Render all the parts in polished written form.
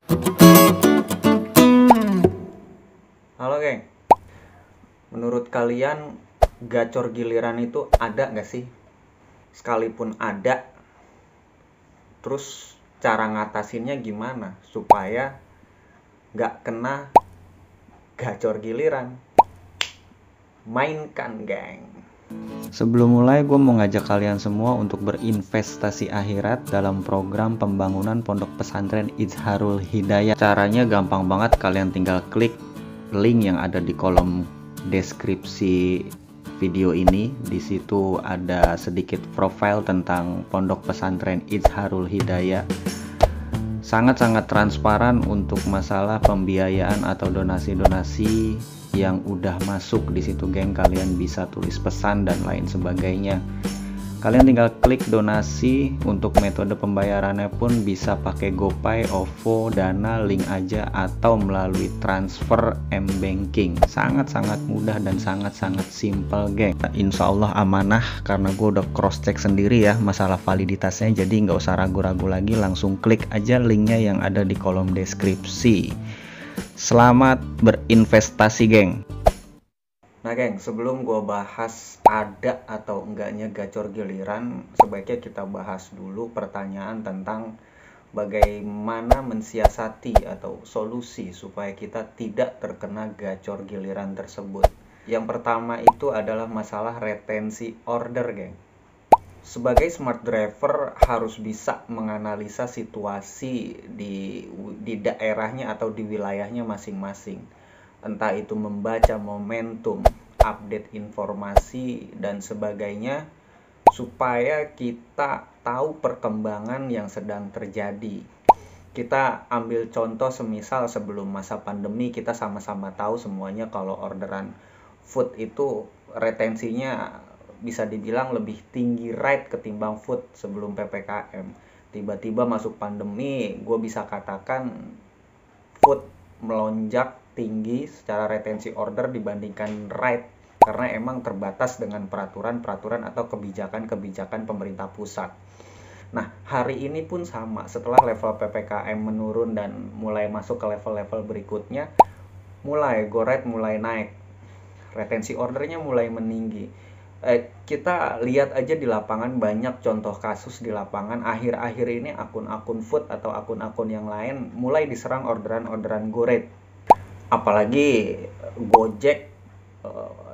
Halo geng, menurut kalian gacor giliran itu ada nggak sih? Sekalipun ada, terus cara ngatasinnya gimana supaya nggak kena gacor giliran? Mainkan geng. Sebelum mulai, gue mau ngajak kalian semua untuk berinvestasi akhirat dalam program pembangunan Pondok Pesantren Izharul Hidayah. Caranya gampang banget, kalian tinggal klik link yang ada di kolom deskripsi video ini. Di situ ada sedikit profil tentang Pondok Pesantren Izharul Hidayah. Sangat-sangat transparan untuk masalah pembiayaan atau donasi-donasi yang udah masuk di situ, geng. Kalian bisa tulis pesan dan lain sebagainya. Kalian tinggal klik donasi. Untuk metode pembayarannya pun bisa pakai GoPay, OVO, Dana, link aja, atau melalui transfer M-Banking. Sangat-sangat mudah dan sangat-sangat simple, geng. Insya Allah amanah karena gue udah cross check sendiri ya masalah validitasnya. Jadi nggak usah ragu-ragu lagi, langsung klik aja linknya yang ada di kolom deskripsi. Selamat berinvestasi, geng. Nah geng, sebelum gue bahas ada atau enggaknya gacor giliran, sebaiknya kita bahas dulu pertanyaan tentang bagaimana mensiasati atau solusi supaya kita tidak terkena gacor giliran tersebut. Yang pertama itu adalah masalah retensi order, geng. Sebagai smart driver harus bisa menganalisa situasi di daerahnya atau di wilayahnya masing-masing. Entah itu membaca momentum, update informasi, dan sebagainya, supaya kita tahu perkembangan yang sedang terjadi. Kita ambil contoh semisal sebelum masa pandemi, kita sama-sama tahu semuanya kalau orderan food itu retensinya bisa dibilang lebih tinggi rate ketimbang food sebelum PPKM. Tiba-tiba masuk pandemi, gue bisa katakan food melonjak tinggi secara retensi order dibandingkan rate, karena emang terbatas dengan peraturan-peraturan atau kebijakan-kebijakan pemerintah pusat. Nah, hari ini pun sama, setelah level PPKM menurun dan mulai masuk ke level-level berikutnya, mulai go rate mulai naik, retensi ordernya mulai meninggi. Kita lihat aja di lapangan, banyak contoh kasus di lapangan akhir-akhir ini akun-akun food atau akun-akun yang lain mulai diserang orderan-orderan go rate. Apalagi Gojek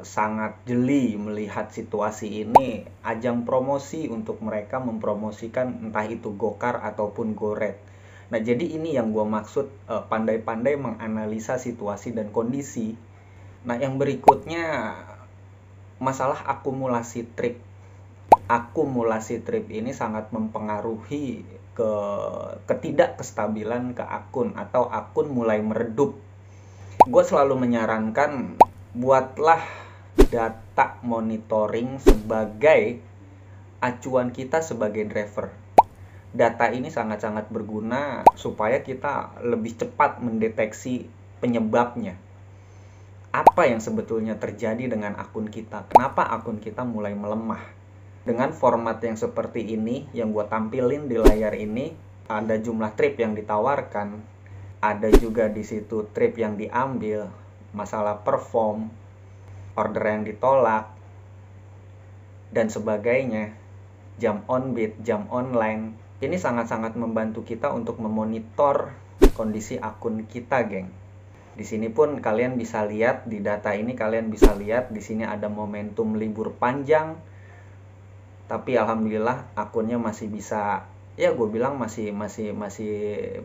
sangat jeli melihat situasi ini, ajang promosi untuk mereka mempromosikan entah itu Gokar ataupun Go Rate. Nah, jadi ini yang gue maksud, pandai-pandai menganalisa situasi dan kondisi. Nah, yang berikutnya masalah akumulasi trip. Akumulasi trip ini sangat mempengaruhi ketidakkestabilan ke akun atau akun mulai meredup. Gue selalu menyarankan buatlah data monitoring sebagai acuan kita sebagai driver. Data ini sangat-sangat berguna supaya kita lebih cepat mendeteksi penyebabnya. Apa yang sebetulnya terjadi dengan akun kita? Kenapa akun kita mulai melemah? Dengan format yang seperti ini, yang gue tampilin di layar ini, ada jumlah trip yang ditawarkan, ada juga di situ trip yang diambil, masalah perform, order yang ditolak, dan sebagainya, jam on beat, jam online. Ini sangat-sangat membantu kita untuk memonitor kondisi akun kita, geng. Di sini pun kalian bisa lihat, di data ini kalian bisa lihat di sini ada momentum libur panjang, tapi alhamdulillah akunnya masih bisa, ya gue bilang masih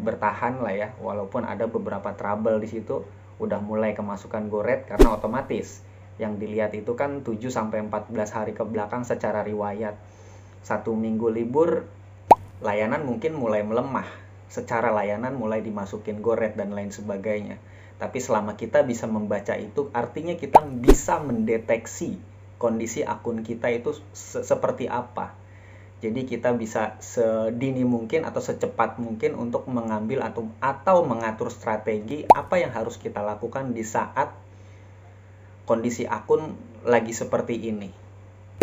bertahan lah ya, walaupun ada beberapa trouble di situ. Udah mulai kemasukan go rate karena otomatis yang dilihat itu kan 7 sampai 14 hari ke belakang secara riwayat. 1 minggu libur, layanan mungkin mulai melemah, secara layanan mulai dimasukin go rate dan lain sebagainya. Tapi selama kita bisa membaca itu, artinya kita bisa mendeteksi kondisi akun kita itu seperti apa. Jadi kita bisa sedini mungkin atau secepat mungkin untuk mengambil atau mengatur strategi apa yang harus kita lakukan di saat kondisi akun lagi seperti ini.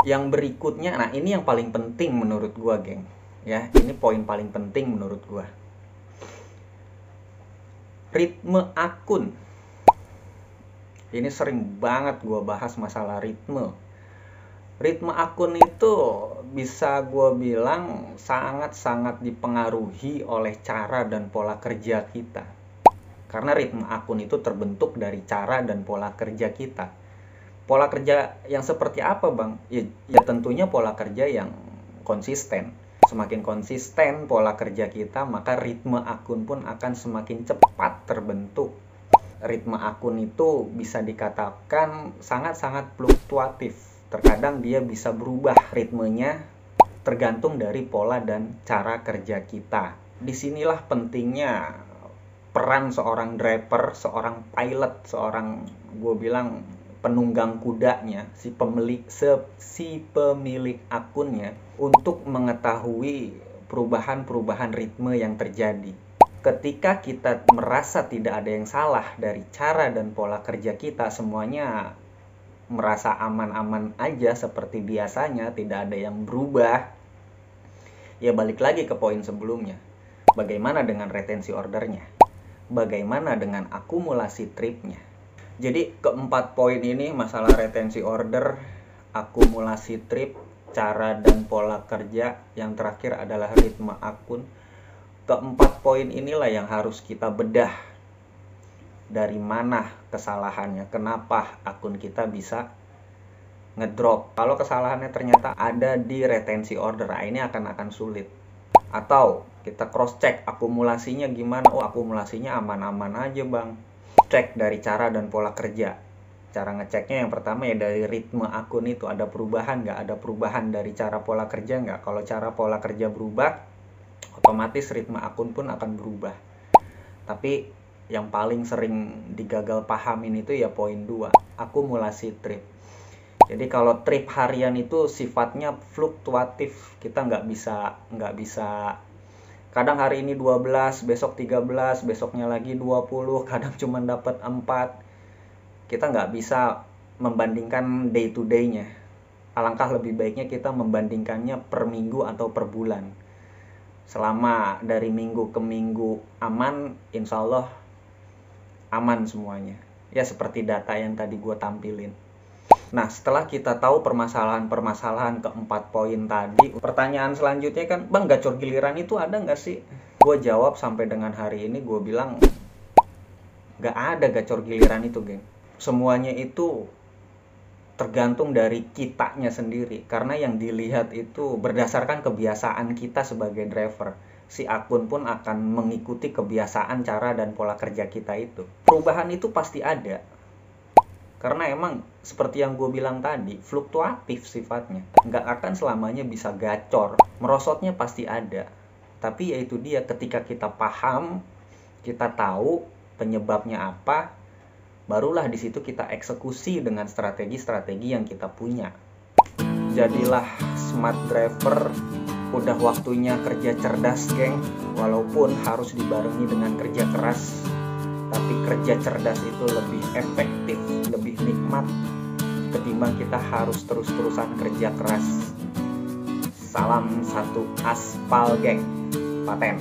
Yang berikutnya, nah ini yang paling penting menurut gua, geng. Ya, ini poin paling penting menurut gua. Ritme akun. Ini sering banget gue bahas masalah ritme. Ritme akun itu bisa gue bilang sangat-sangat dipengaruhi oleh cara dan pola kerja kita. Karena ritme akun itu terbentuk dari cara dan pola kerja kita. Pola kerja yang seperti apa, Bang? Ya tentunya pola kerja yang konsisten. Semakin konsisten pola kerja kita, maka ritme akun pun akan semakin cepat terbentuk. Ritme akun itu bisa dikatakan sangat-sangat fluktuatif. Terkadang dia bisa berubah ritmenya tergantung dari pola dan cara kerja kita. Disinilah pentingnya peran seorang driver, seorang pilot, seorang gue bilang penunggang kudanya, si pemilik akunnya untuk mengetahui perubahan-perubahan ritme yang terjadi. Ketika kita merasa tidak ada yang salah dari cara dan pola kerja kita, semuanya merasa aman-aman aja seperti biasanya, tidak ada yang berubah. Ya balik lagi ke poin sebelumnya. Bagaimana dengan retensi ordernya? Bagaimana dengan akumulasi tripnya? Jadi keempat poin ini, masalah retensi order, akumulasi trip, cara dan pola kerja, yang terakhir adalah ritme akun. Keempat poin inilah yang harus kita bedah. Dari mana kesalahannya? Kenapa akun kita bisa ngedrop? Kalau kesalahannya ternyata ada di retensi order, ini akan sulit. Atau kita cross check akumulasinya gimana? Oh, akumulasinya aman-aman aja, Bang. Cek dari cara dan pola kerja. Cara ngeceknya yang pertama ya dari ritme akun itu, ada perubahan nggak? Ada perubahan dari cara pola kerja nggak? Kalau cara pola kerja berubah, otomatis ritme akun pun akan berubah. Tapi yang paling sering digagal pahamin itu ya poin 2, akumulasi trip. Jadi kalau trip harian itu sifatnya fluktuatif. Kita nggak bisa kadang hari ini 12, besok 13, besoknya lagi 20, kadang cuma dapat 4. Kita nggak bisa membandingkan day to day-nya. Alangkah lebih baiknya kita membandingkannya per minggu atau per bulan. Selama dari minggu ke minggu aman, insya Allah aman semuanya. Ya seperti data yang tadi gue tampilin. Nah, setelah kita tahu permasalahan-permasalahan keempat poin tadi, pertanyaan selanjutnya kan, Bang, gacor giliran itu ada nggak sih? Gue jawab sampai dengan hari ini, gue bilang nggak ada gacor giliran itu, geng. Semuanya itu tergantung dari kitanya sendiri. Karena yang dilihat itu berdasarkan kebiasaan kita sebagai driver. Si akun pun akan mengikuti kebiasaan, cara, dan pola kerja kita itu. Perubahan itu pasti ada. Karena emang seperti yang gue bilang tadi, fluktuatif sifatnya. Nggak akan selamanya bisa gacor. Merosotnya pasti ada. Tapi yaitu dia, ketika kita paham, kita tahu penyebabnya apa, barulah di situ kita eksekusi dengan strategi-strategi yang kita punya. Jadilah smart driver. Udah waktunya kerja cerdas, geng. Walaupun harus dibarengi dengan kerja keras, tapi kerja cerdas itu lebih efektif, lebih nikmat ketimbang kita harus terus-terusan kerja keras. Salam satu aspal, geng. Paten.